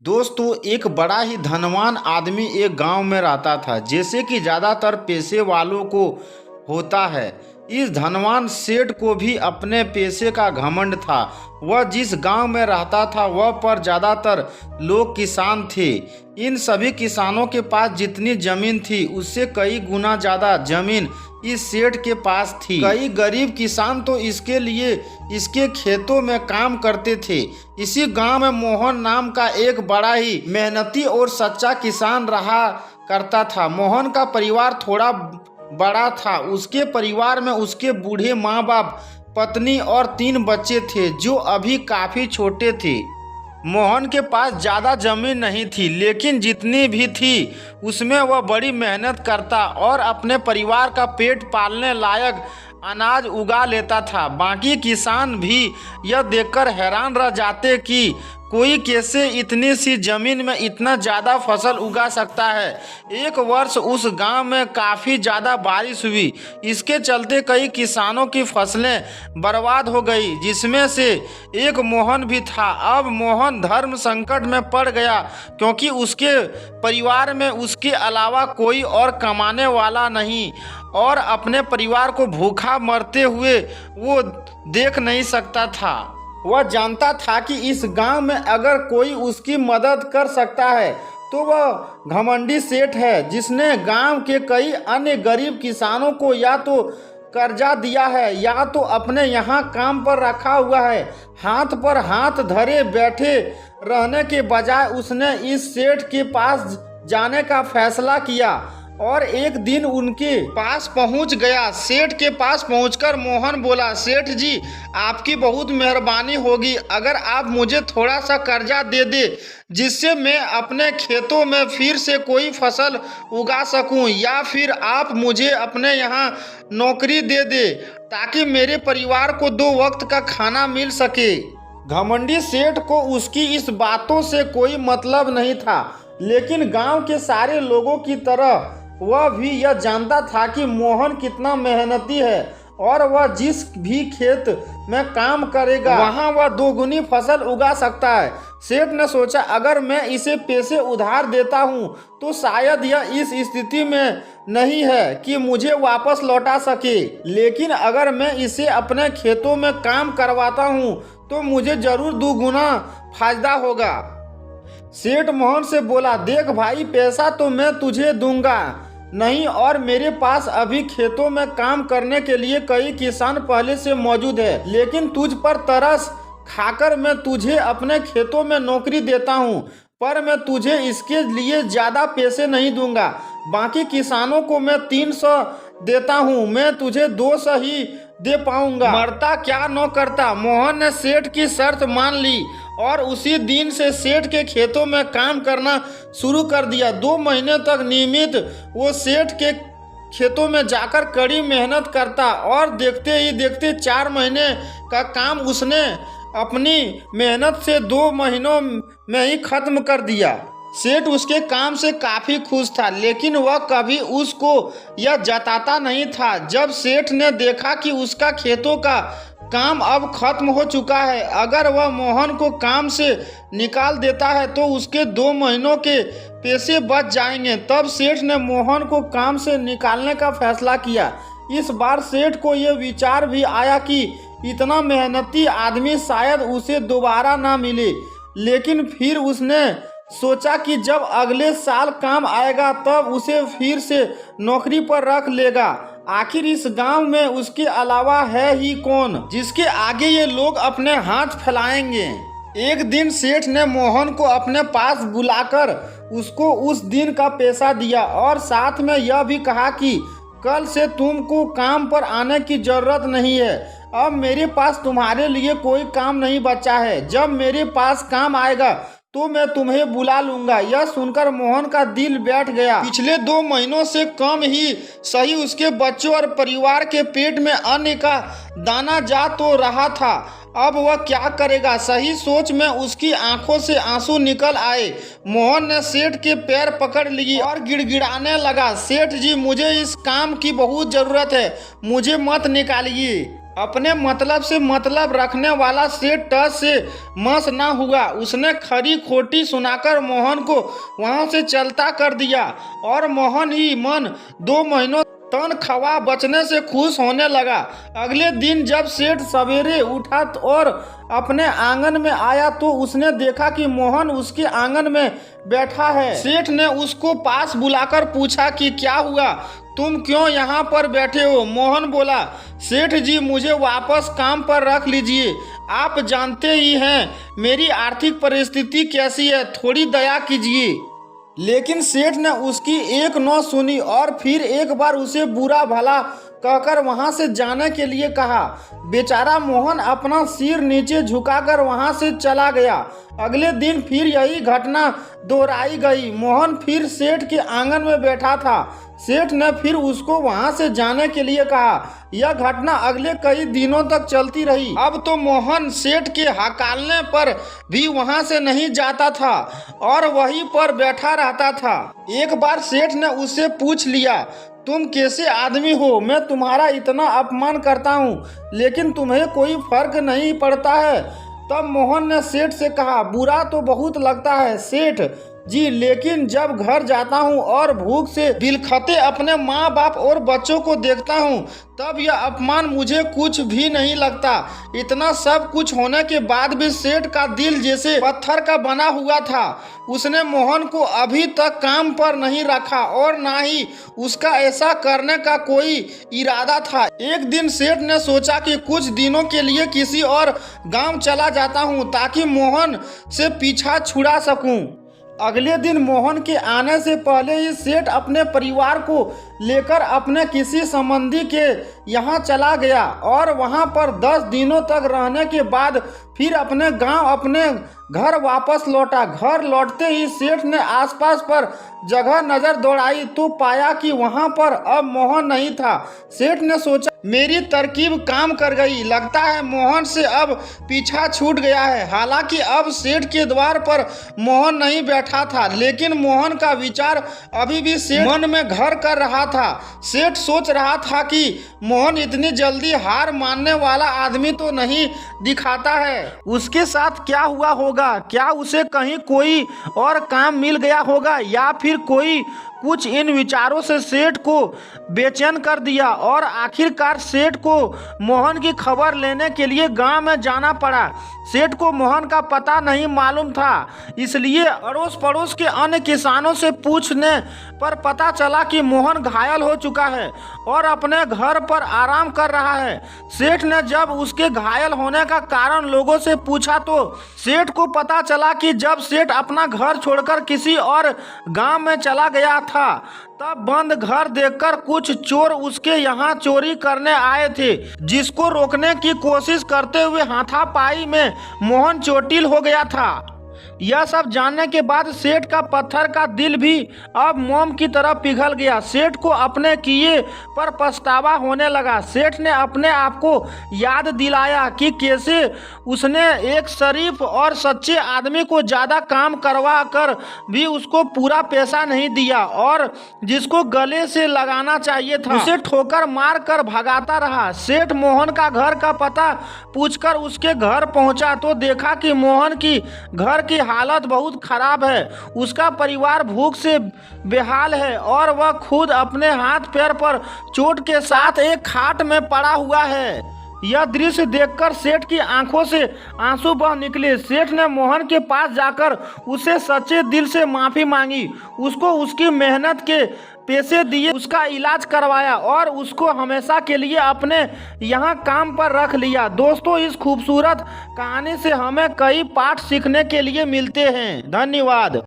दोस्तों, एक बड़ा ही धनवान आदमी एक गांव में रहता था, जैसे कि ज़्यादातर पैसे वालों को होता है। इस धनवान सेठ को भी अपने पैसे का घमंड था। वह जिस गांव में रहता था वह पर ज़्यादातर लोग किसान थे। इन सभी किसानों के पास जितनी जमीन थी उससे कई गुना ज़्यादा जमीन इस सेठ के पास थी। कई गरीब किसान तो इसके लिए इसके खेतों में काम करते थे। इसी गांव में मोहन नाम का एक बड़ा ही मेहनती और सच्चा किसान रहा करता था। मोहन का परिवार थोड़ा बड़ा था। उसके परिवार में उसके बूढ़े माँ बाप, पत्नी और 3 बच्चे थे जो अभी काफ़ी छोटे थे। मोहन के पास ज़्यादा जमीन नहीं थी, लेकिन जितनी भी थी उसमें वह बड़ी मेहनत करता और अपने परिवार का पेट पालने लायक अनाज उगा लेता था। बाकी किसान भी यह देखकर हैरान रह जाते कि कोई कैसे इतनी सी जमीन में इतना ज़्यादा फसल उगा सकता है। एक वर्ष उस गांव में काफ़ी ज़्यादा बारिश हुई। इसके चलते कई किसानों की फसलें बर्बाद हो गई, जिसमें से एक मोहन भी था। अब मोहन धर्म संकट में पड़ गया, क्योंकि उसके परिवार में उसके अलावा कोई और कमाने वाला नहीं और अपने परिवार को भूखा मरते हुए वो देख नहीं सकता था। वह जानता था कि इस गांव में अगर कोई उसकी मदद कर सकता है तो वह घमंडी सेठ है, जिसने गांव के कई अन्य गरीब किसानों को या तो कर्जा दिया है या तो अपने यहाँ काम पर रखा हुआ है। हाथ पर हाथ धरे बैठे रहने के बजाय उसने इस सेठ के पास जाने का फैसला किया और एक दिन उनके पास पहुंच गया। सेठ के पास पहुंचकर मोहन बोला, सेठ जी, आपकी बहुत मेहरबानी होगी अगर आप मुझे थोड़ा सा कर्जा दे दे, जिससे मैं अपने खेतों में फिर से कोई फसल उगा सकूं, या फिर आप मुझे अपने यहाँ नौकरी दे दे ताकि मेरे परिवार को 2 वक्त का खाना मिल सके। घमंडी सेठ को उसकी इस बातों से कोई मतलब नहीं था, लेकिन गांव के सारे लोगों की तरह वह भी यह जानता था कि मोहन कितना मेहनती है और वह जिस भी खेत में काम करेगा वहां वह 2 गुनी फसल उगा सकता है। सेठ ने सोचा, अगर मैं इसे पैसे उधार देता हूं तो शायद यह इस स्थिति में नहीं है कि मुझे वापस लौटा सके, लेकिन अगर मैं इसे अपने खेतों में काम करवाता हूं तो मुझे जरूर 2 गुना फायदा होगा। सेठ मोहन से बोला, देख भाई, पैसा तो मैं तुझे दूंगा नहीं और मेरे पास अभी खेतों में काम करने के लिए कई किसान पहले से मौजूद है, लेकिन तुझ पर तरस खाकर मैं तुझे अपने खेतों में नौकरी देता हूँ, पर मैं तुझे इसके लिए ज़्यादा पैसे नहीं दूंगा। बाकी किसानों को मैं 300 देता हूँ, मैं तुझे 200 ही दे पाऊंगा। मरता क्या न करता। मोहन ने सेठ की शर्त मान ली और उसी दिन से सेठ के खेतों में काम करना शुरू कर दिया। 2 महीने तक नियमित वो सेठ के खेतों में जाकर कड़ी मेहनत करता और देखते ही देखते 4 महीने का काम उसने अपनी मेहनत से 2 महीनों में ही खत्म कर दिया। सेठ उसके काम से काफ़ी खुश था, लेकिन वह कभी उसको यह जताता नहीं था। जब सेठ ने देखा कि उसका खेतों का काम अब खत्म हो चुका है, अगर वह मोहन को काम से निकाल देता है तो उसके 2 महीनों के पैसे बच जाएंगे। तब सेठ ने मोहन को काम से निकालने का फैसला किया। इस बार सेठ को यह विचार भी आया कि इतना मेहनती आदमी शायद उसे दोबारा ना मिले, लेकिन फिर उसने सोचा कि जब अगले साल काम आएगा तब उसे फिर से नौकरी पर रख लेगा। आखिर इस गांव में उसके अलावा है ही कौन जिसके आगे ये लोग अपने हाथ फैलाएंगे। एक दिन सेठ ने मोहन को अपने पास बुलाकर उसको उस दिन का पैसा दिया और साथ में यह भी कहा कि कल से तुमको काम पर आने की जरूरत नहीं है। अब मेरे पास तुम्हारे लिए कोई काम नहीं बचा है। जब मेरे पास काम आएगा तो मैं तुम्हें बुला लूंगा। यह सुनकर मोहन का दिल बैठ गया। पिछले 2 महीनों से कम ही सही उसके बच्चों और परिवार के पेट में अन्न का दाना जा तो रहा था, अब वह क्या करेगा। सही सोच में उसकी आंखों से आंसू निकल आए। मोहन ने सेठ के पैर पकड़ लिए और गिड़गिड़ाने लगा, सेठ जी, मुझे इस काम की बहुत ज़रूरत है, मुझे मत निकालिए। अपने मतलब से मतलब रखने वाला सेठ टस से मस ना हुआ। उसने खरी खोटी सुनाकर मोहन को वहां से चलता कर दिया और मोहन ही मन 2 महीनों तनख्वाह बचने से खुश होने लगा। अगले दिन जब सेठ सवेरे उठा और अपने आंगन में आया तो उसने देखा कि मोहन उसके आंगन में बैठा है। सेठ ने उसको पास बुलाकर पूछा कि क्या हुआ, तुम क्यों यहाँ पर बैठे हो? मोहन बोला, सेठ जी मुझे वापस काम पर रख लीजिए। आप जानते ही हैं मेरी आर्थिक परिस्थिति कैसी है, थोड़ी दया कीजिए। लेकिन सेठ ने उसकी एक न सुनी और फिर एक बार उसे बुरा भला कहकर वहां से जाने के लिए कहा। बेचारा मोहन अपना सिर नीचे झुकाकर वहां से चला गया। अगले दिन फिर यही घटना दोहराई गई। मोहन फिर सेठ के आंगन में बैठा था। सेठ ने फिर उसको वहां से जाने के लिए कहा। यह घटना अगले कई दिनों तक चलती रही। अब तो मोहन सेठ के हकालने पर भी वहां से नहीं जाता था और वहीं पर बैठा रहता था। एक बार सेठ ने उससे पूछ लिया, तुम कैसे आदमी हो? मैं तुम्हारा इतना अपमान करता हूँ लेकिन तुम्हें कोई फर्क नहीं पड़ता है। तब मोहन ने सेठ से कहा, बुरा तो बहुत लगता है सेठ जी, लेकिन जब घर जाता हूँ और भूख से बिलखते अपने माँ बाप और बच्चों को देखता हूँ तब यह अपमान मुझे कुछ भी नहीं लगता। इतना सब कुछ होने के बाद भी सेठ का दिल जैसे पत्थर का बना हुआ था। उसने मोहन को अभी तक काम पर नहीं रखा और ना ही उसका ऐसा करने का कोई इरादा था। एक दिन सेठ ने सोचा कि कुछ दिनों के लिए किसी और गांव चला जाता हूँ ताकि मोहन से पीछा छुड़ा सकूं। अगले दिन मोहन के आने से पहले ही सेठ अपने परिवार को लेकर अपने किसी संबंधी के यहाँ चला गया और वहाँ पर 10 दिनों तक रहने के बाद फिर अपने गांव अपने घर वापस लौटा। घर लौटते ही सेठ ने आसपास पर जगह नजर दौड़ाई तो पाया कि वहाँ पर अब मोहन नहीं था। सेठ ने सोचा, मेरी तरकीब काम कर गई, लगता है मोहन से अब पीछा छूट गया है। हालांकि अब सेठ के द्वार पर मोहन नहीं बैठा था लेकिन मोहन का विचार अभी भी सेठ मन में घर कर रहा था। सेठ सोच रहा था कि मोहन इतनी जल्दी हार मानने वाला आदमी तो नहीं दिखाता है। उसके साथ क्या हुआ होगा? क्या उसे कहीं कोई और काम मिल गया होगा या फिर कोई कुछ? इन विचारों से सेठ को बेचैन कर दिया और आखिरकार सेठ को मोहन की खबर लेने के लिए गांव में जाना पड़ा। सेठ को मोहन का पता नहीं मालूम था, इसलिए अड़ोस पड़ोस के अन्य किसानों से पूछने पर पता चला कि मोहन घायल हो चुका है और अपने घर पर आराम कर रहा है। सेठ ने जब उसके घायल होने का कारण लोगों से पूछा तो सेठ को पता चला कि जब सेठ अपना घर छोड़कर किसी और गांव में चला गया था तब बंद घर देखकर कुछ चोर उसके यहाँ चोरी करने आए थे, जिसको रोकने की कोशिश करते हुए हाथापाई में मोहन चोटिल हो गया था। यह सब जानने के बाद सेठ का पत्थर का दिल भी अब मोम की तरह पिघल गया। सेठ को अपने किए पर पछतावा होने लगा। सेठ ने अपने आप को याद दिलाया कि कैसे उसने एक शरीफ और सच्चे आदमी को ज़्यादा काम करवा कर भी उसको पूरा पैसा नहीं दिया और जिसको गले से लगाना चाहिए था उसे ठोकर मार कर भगाता रहा। सेठ मोहन का घर का पता पूछकर उसके घर पहुंचा तो देखा कि मोहन की घर की हालत बहुत खराब है। उसका परिवार भूख से बेहाल है और वह खुद अपने हाथ पैर पर चोट के साथ एक खाट में पड़ा हुआ है। यह दृश्य देखकर सेठ की आंखों से आंसू बह निकले। सेठ ने मोहन के पास जाकर उसे सच्चे दिल से माफी मांगी, उसको उसकी मेहनत के पैसे दिए, उसका इलाज करवाया और उसको हमेशा के लिए अपने यहाँ काम पर रख लिया। दोस्तों, इस खूबसूरत कहानी से हमें कई पाठ सीखने के लिए मिलते हैं। धन्यवाद।